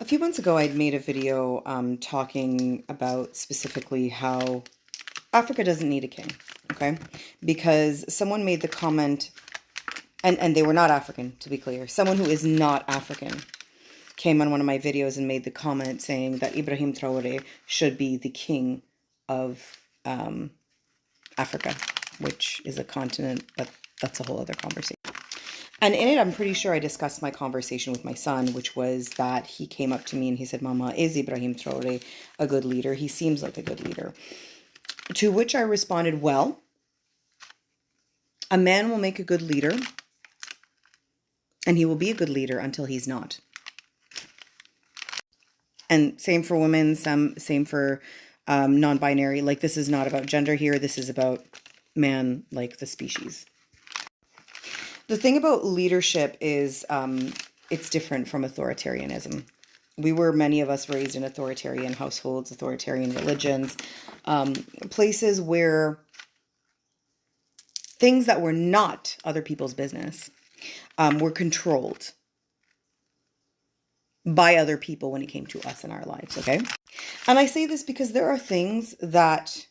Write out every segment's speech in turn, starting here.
A few months ago, I'd made a video talking about specifically how Africa doesn't need a king, okay? Because someone made the comment, and they were not African, to be clear. Someone who is not African came on one of my videos and made the comment saying that Ibrahim Traore should be the king of Africa, which is a continent, but that's a whole other conversation. And in it, I'm pretty sure I discussed my conversation with my son, which was that he came up to me and he said, Mama, is Ibrahim Traore a good leader? He seems like a good leader. To which I responded, well, a man will make a good leader, and he will be a good leader until he's not. And same for women, same for non-binary. Like, this is not about gender here. This is about man, like the species. The thing about leadership is it's different from authoritarianism. Many of us raised in authoritarian households, authoritarian religions, places where things that were not other people's business were controlled by other people when it came to us in our lives, okay? And I say this because there are things that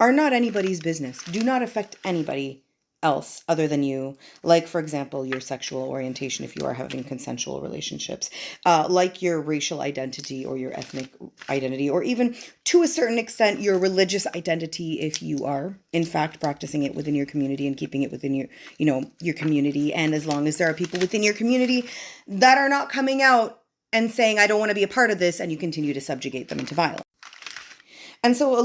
are not anybody's business, do not affect anybody else other than you. Like, for example, your sexual orientation if you are having consensual relationships, like your racial identity or your ethnic identity, or even to a certain extent your religious identity if you are in fact practicing it within your community and keeping it within your community. And as long as there are people within your community that are not coming out and saying, I don't want to be a part of this, and you continue to subjugate them into violence. And so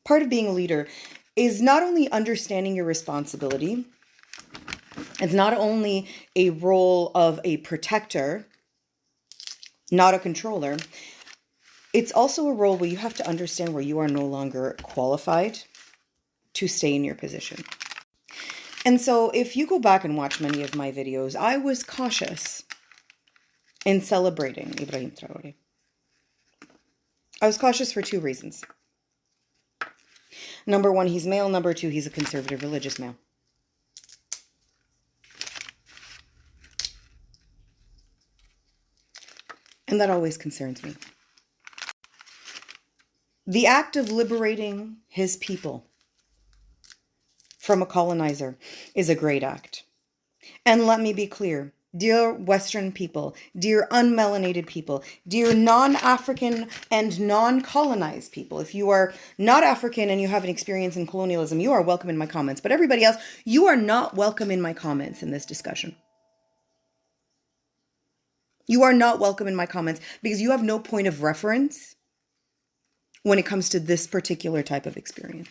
part of being a leader is not only understanding your responsibility, it's not only a role of a protector, not a controller, it's also a role where you have to understand where you are no longer qualified to stay in your position. And so if you go back and watch many of my videos, I was cautious in celebrating Ibrahim Traore. I was cautious for two reasons. Number one, he's male. Number two, he's a conservative religious male. And that always concerns me. The act of liberating his people from a colonizer is a great act. And let me be clear, dear Western people, dear unmelanated people, dear non-African and non-colonized people, if you are not African and you have an experience in colonialism, you are welcome in my comments. But everybody else, you are not welcome in my comments in this discussion. You are not welcome in my comments because you have no point of reference when it comes to this particular type of experience.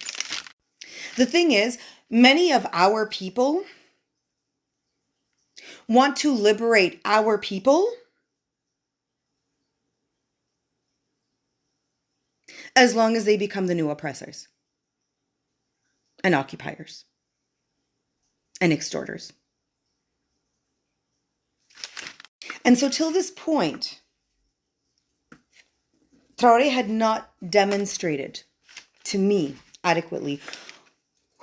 The thing is, many of our people want to liberate our people as long as they become the new oppressors and occupiers and extorters. And so till this point, Traore had not demonstrated to me adequately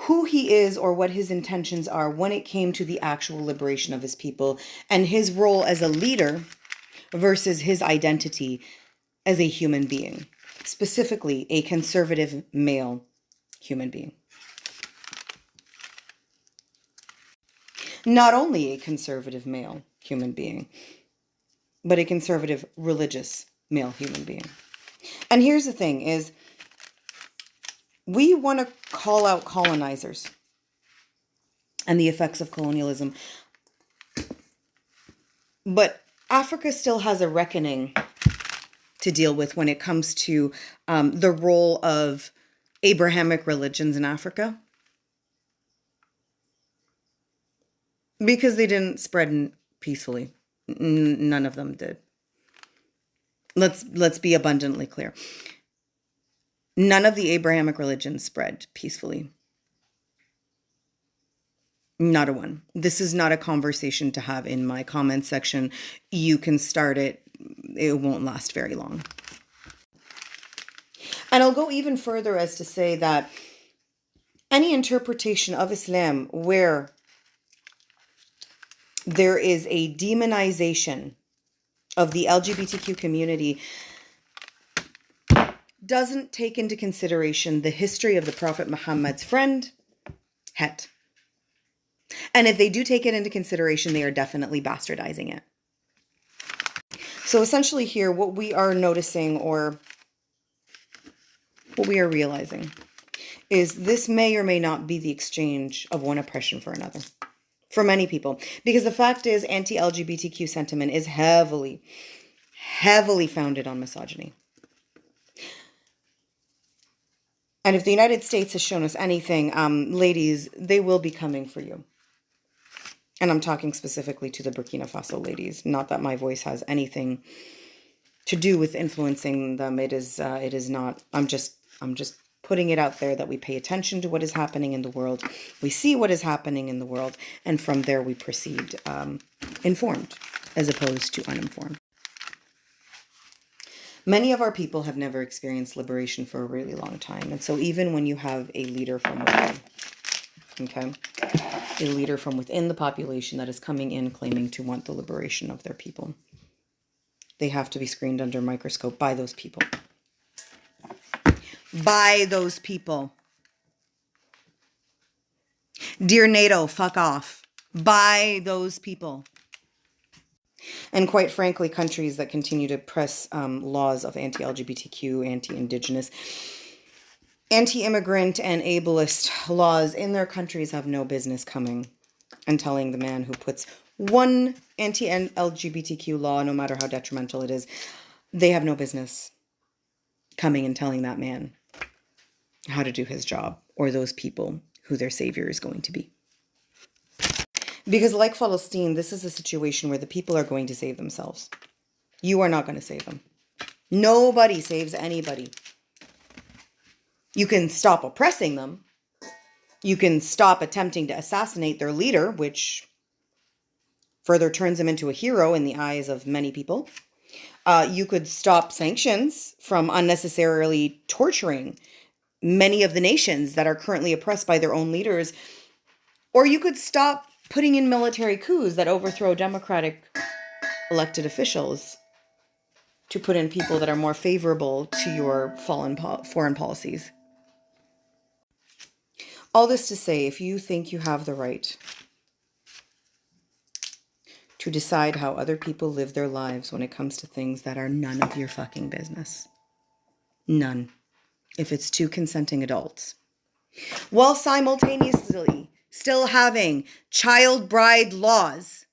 who he is or what his intentions are when it came to the actual liberation of his people and his role as a leader versus his identity as a human being, specifically a conservative male human being. Not only a conservative male human being, but a conservative religious male human being. And here's the thing is, we want to call out colonizers and the effects of colonialism. But Africa still has a reckoning to deal with when it comes to the role of Abrahamic religions in Africa. Because they didn't spread peacefully. None of them did. Let's be abundantly clear. None of the Abrahamic religions spread peacefully. Not a one. This is not a conversation to have in my comment section. You can start it. It won't last very long. And I'll go even further as to say that any interpretation of Islam where there is a demonization of the LGBTQ community, doesn't take into consideration the history of the Prophet Muhammad's friend, Het. And if they do take it into consideration, they are definitely bastardizing it. So essentially here, what we are noticing, or what we are realizing, is this may or may not be the exchange of one oppression for another. For many people. Because the fact is, anti-LGBTQ sentiment is heavily, heavily founded on misogyny. And if the United States has shown us anything, ladies, they will be coming for you. And I'm talking specifically to the Burkina Faso ladies. Not that my voice has anything to do with influencing them. It is not. I'm just putting it out there that we pay attention to what is happening in the world. We see what is happening in the world, and from there we proceed informed as opposed to uninformed. Many of our people have never experienced liberation for a really long time. And so even when you have a leader from within, okay, a leader from within the population that is coming in claiming to want the liberation of their people, they have to be screened under a microscope by those people. By those people. Dear NATO, fuck off. By those people. And quite frankly, countries that continue to press laws of anti-LGBTQ, anti-Indigenous, anti-immigrant, and ableist laws in their countries have no business coming and telling the man who puts one anti-LGBTQ law, no matter how detrimental it is, they have no business coming and telling that man how to do his job, or those people who their savior is going to be. Because like Palestine, this is a situation where the people are going to save themselves. You are not going to save them. Nobody saves anybody. You can stop oppressing them. You can stop attempting to assassinate their leader, which further turns him into a hero in the eyes of many people. You could stop sanctions from unnecessarily torturing many of the nations that are currently oppressed by their own leaders. Or you could stop putting in military coups that overthrow democratic elected officials to put in people that are more favorable to your foreign policies. All this to say, if you think you have the right to decide how other people live their lives when it comes to things that are none of your fucking business, none, if it's two consenting adults, while simultaneously still having child bride laws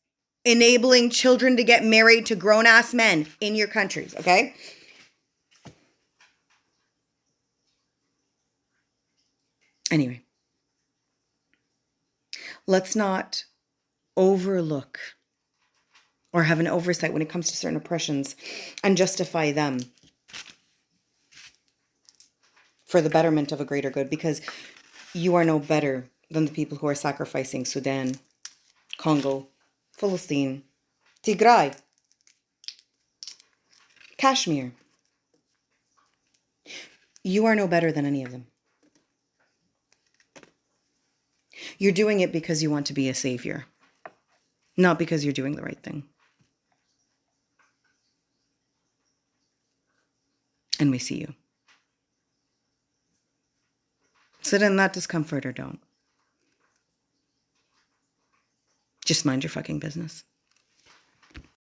enabling children to get married to grown-ass men in your countries, okay? Anyway, let's not overlook or have an oversight when it comes to certain oppressions and justify them for the betterment of a greater good, because you are no better than the people who are sacrificing Sudan, Congo, Palestine, Tigray, Kashmir. You are no better than any of them. You're doing it because you want to be a savior, not because you're doing the right thing. And we see you. Sit in that discomfort or don't. Just mind your fucking business.